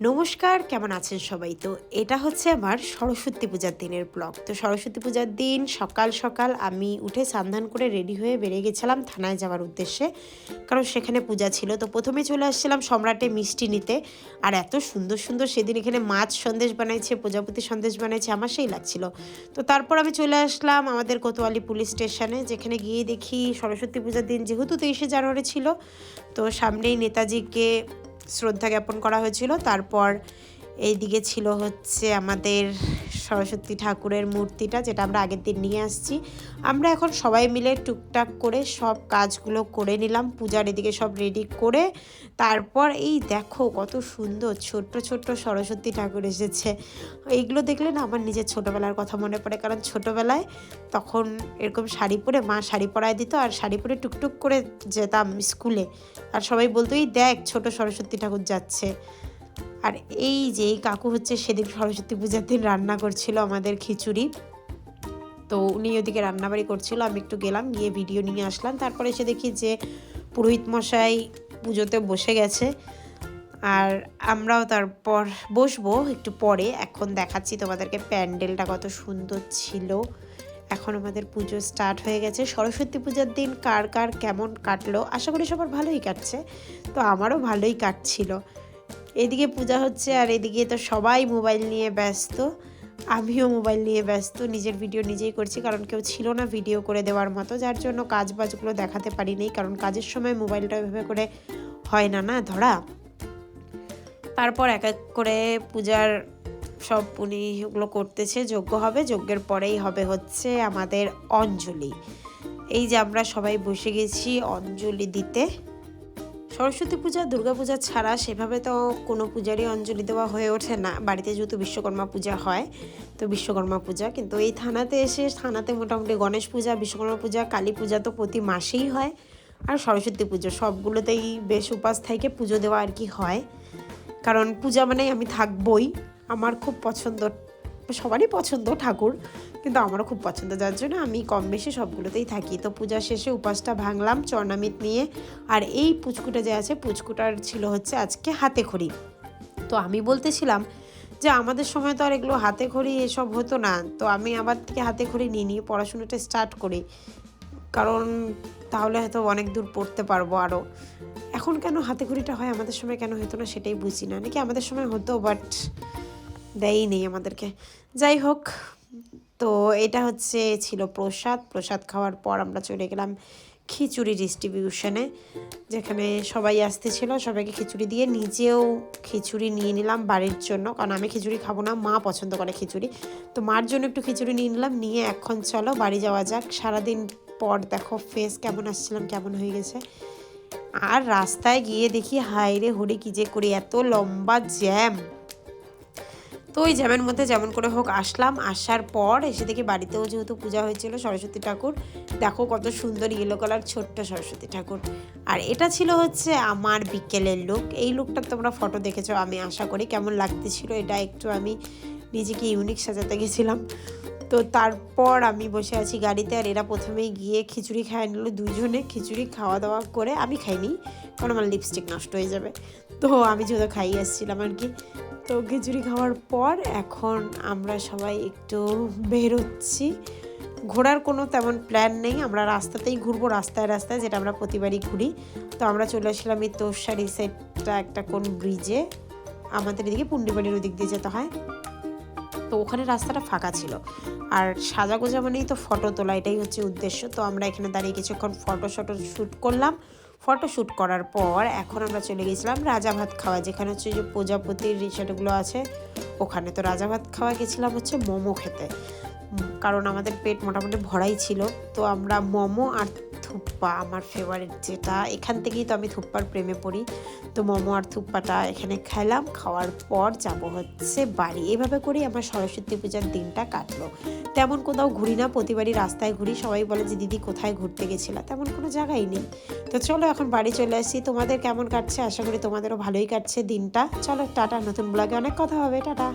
নমস্কার, কেমন আছেন সবাই? তো এটা হচ্ছে আমার সরস্বতী পূজার দিনের ব্লগ। তো সরস্বতী পূজার দিন সকাল সকাল আমি উঠে স্নান করে রেডি হয়ে বেরিয়ে গেছিলাম থানায় যাওয়ার উদ্দেশ্যে, কারণ সেখানে পূজা ছিল। তো প্রথমে চলে আসছিলাম সম্রাটে মিষ্টি নিতে। আর এত সুন্দর সুন্দর সেদিন এখানে মাছ সন্দেশ বানাইছে, প্রজাপতি সন্দেশ বানাইছে, আমার সেই লাগছিল। তো তারপর আমি চলে আসলাম আমাদের কোতোয়ালি পুলিশ স্টেশনে, যেখানে গিয়ে দেখি সরস্বতী পূজার দিন যেহেতু 23শে জানুয়ারি ছিল, তো সামনেই নেতাজিকে শ্রদ্ধা জ্ঞাপন করা হয়েছিল। তারপর এইদিকে ছিল হচ্ছে আমাদের সরস্বতী ঠাকুরের মূর্তিটা, যেটা আমরা আগের দিন নিয়ে আসছি। আমরা এখন সবাই মিলে টুকটাক করে সব কাজগুলো করে নিলাম, পূজার এদিকে সব রেডি করে। তারপর এই দেখো কত সুন্দর ছোট্ট ছোট্ট সরস্বতী ঠাকুর এসেছে। এইগুলো দেখলে না আমার নিজের ছোটোবেলার কথা মনে পড়ে, কারণ ছোটোবেলায় তখন এরকম শাড়ি পরে মা শাড়ি পরায় দিত, আর শাড়ি পরে টুকটুক করে যেতাম স্কুলে, আর সবাই বলতো এই দেখ ছোট সরস্বতী ঠাকুর যাচ্ছে। আর এই যে এই কাকু হচ্ছে সেদিন সরস্বতী পূজার দিন রান্না করছিল আমাদের খিচুড়ি। তো উনি ওদিকে রান্নাবাড়ি করছিল, আমি একটু গেলাম, গিয়ে ভিডিও নিয়ে আসলাম। তারপরে এসে দেখি যে পুরোহিত মশাই পুজোতে বসে গেছে, আর আমরাও তারপর বসবো একটু পরে। এখন দেখাচ্ছি তোমাদেরকে প্যান্ডেলটা কত সুন্দর ছিল। এখন আমাদের পুজো স্টার্ট হয়ে গেছে। সরস্বতী পূজার দিন কার কার কেমন কাটলো, আশা করি সবার ভালোই কাটছে। তো আমারও ভালোই কাটছিল। এদিকে পূজা হচ্ছে আর এদিকে তো সবাই মোবাইল নিয়ে ব্যস্ত, আমিও মোবাইল নিয়ে ব্যস্ত, নিজের ভিডিও নিজেই করছি, কারণ কেউ ছিল না ভিডিও করে দেওয়ার মতো, যার জন্য কাজ বাজগুলো দেখাতে পারিনি, কারণ কাজের সময় মোবাইলটা ওইভাবে করে হয় না না ধরা। তারপর এক এক করে পূজার সব উনি ওগুলো করতেছে, যজ্ঞ হবে, যজ্ঞের পরেই হবে হচ্ছে আমাদের অঞ্জলি। এই যে আমরা সবাই বসে গেছি অঞ্জলি দিতে। সরস্বতী পূজা দুর্গা পূজা ছাড়া সেভাবে তো কোনো পূজারই অঞ্জলি দেওয়া হয়ে ওঠে না বাড়িতে, যেহেতু বিশ্বকর্মা পূজা হয়। তো বিশ্বকর্মা পূজা কিন্তু এই থানাতে এসে, থানাতে মোটামুটি গণেশ পূজা, বিশ্বকর্মা পূজা, কালী পূজা তো প্রতি মাসেই হয়, আর সরস্বতী পুজো সবগুলোতেই বেশ উপাস থেকে পুজো দেওয়া আর কি হয়। কারণ পূজা মানেই আমি থাকবই, আমার খুব পছন্দ, সবারই পছন্দ ঠাকুর, কিন্তু আমারও খুব পছন্দ, যার জন্য আমি কম বেশি সবগুলোতেই থাকি। তো পূজা শেষে উপাসটা ভাঙলাম চরণামৃত নিয়ে। আর এই পুচকুটা যে আছে, পুচকুটার ছিল হচ্ছে আজকে হাতে খড়ি। তো আমি বলতেছিলাম যে আমাদের সময় তো আর এগুলো হাতে খড়ি এসব হতো না, তো আমি আবার থেকে হাতে খড়ি নিয়ে পড়াশোনাটা স্টার্ট করি, কারণ তাহলে হয়তো অনেক দূর পড়তে পারবো আরও। এখন কেন হাতে খড়িটা হয়, আমাদের সময় কেন হতো না সেটাই বুঝি না, নাকি আমাদের সময় হতো বাট দেয়ই নেই আমাদেরকে। যাই হোক, তো এটা হচ্ছে ছিল প্রসাদ খাওয়ার পর আমরা চলে গেলাম খিচুড়ি ডিস্ট্রিবিউশনে, যেখানে সবাই আসতেছিল, সবাইকে খিচুড়ি দিয়ে নিজেও খিচুড়ি নিয়ে নিলাম বাড়ির জন্য, কারণ আমি খিচুড়ি খাবো না, মা পছন্দ করে খিচুড়ি। তো মার জন্য একটু খিচুড়ি নিয়ে নিলাম, নিয়ে এখন চলো বাড়ি যাওয়া যাক। সারাদিন পর দেখো ফেস কেমন আসছিলাম কেমন হয়ে গেছে। আর রাস্তায় গিয়ে দেখি হায় রে হরি কি যে করি, এত লম্বা জ্যাম। তো ওই জ্যামের মধ্যে যেমন করে হোক আসলাম, আসার পর এসে দেখি বাড়িতেও যেহেতু পূজা হয়েছিল সরস্বতী ঠাকুর, দেখো কত সুন্দর ইয়েলো কালার ছোট্ট সরস্বতী ঠাকুর। আর এটা ছিল হচ্ছে আমার বিকেলের লুক। এই লুকটা তোমরা ফটো দেখেছো, আমি আশা করি কেমন লাগতেছিল। এটা একটু আমি নিজেকে ইউনিক সাজাতে গেছিলাম। তো তারপর আমি বসে আছি গাড়িতে, আর এরা প্রথমেই গিয়ে খিচুড়ি খাইয়ে নিল দুজনে। খিচুড়ি খাওয়া দাওয়া করে, আমি খাইনি কারণ আমার লিপস্টিক নষ্ট হয়ে যাবে, তো আমি যেহেতু খাইয়ে আসছিলাম আর কি। তো খিচুড়ি খাওয়ার পর এখন আমরা সবাই একটু বেরোচ্ছি। ঘোরার কোনো তেমন প্ল্যান নেই, আমরা রাস্তাতেই ঘুরবো, রাস্তায় রাস্তায়, যেটা আমরা প্রতিবারই ঘুরি। তো আমরা চলে আসলাম এই তোষারি সাইডটা একটা কোন ব্রিজে, আমাদের এদিকে পুন্ডিবাড়ির ওদিক দিয়ে যেতে হয়। তো ওখানে রাস্তাটা ফাঁকা ছিল, আর সাজাগোজা মানেই তো ফটো তোলা, এটাই হচ্ছে উদ্দেশ্য। তো আমরা এখানে দাঁড়িয়ে কিছুক্ষণ ফটো শ্যুট করলাম। ফটো শ্যুট করার পর এখন আমরা চলে গেছিলাম রাজা ভাত খাওয়া, যেখানে হচ্ছে যে প্রজাপতির রিসোর্টগুলো আছে ওখানে। তো রাজা ভাত খাওয়া গেছিলাম হচ্ছে মোমো খেতে, কারণ আমাদের পেট মোটামুটি ভরাই ছিল। তো আমরা মোমো আর থুপ্পা, আমার ফেভারিট যেটা, এখান থেকেই তো আমি থুপ্পার প্রেমে পড়ি। তো মোমো আর থুপ্পাটা এখানে খেলাম, খাওয়ার পর যাব হচ্ছে বাড়ি। এভাবে করেই আমার সরস্বতী পূজার দিনটা কাটলো। তেমন কোথাও ঘুরি না, প্রতিবারই রাস্তায় ঘুরি। সবাই বলে যে দিদি কোথায় ঘুরতে গেছিলা, তেমন কোনো জায়গাই নেই। তো চলো এখন বাড়ি চলে আসি। তোমাদের কেমন কাটছে, আশা করি তোমাদেরও ভালোই কাটছে দিনটা। চলো টাটা, নতুন ব্লগে অনেক কথা হবে, টাটা।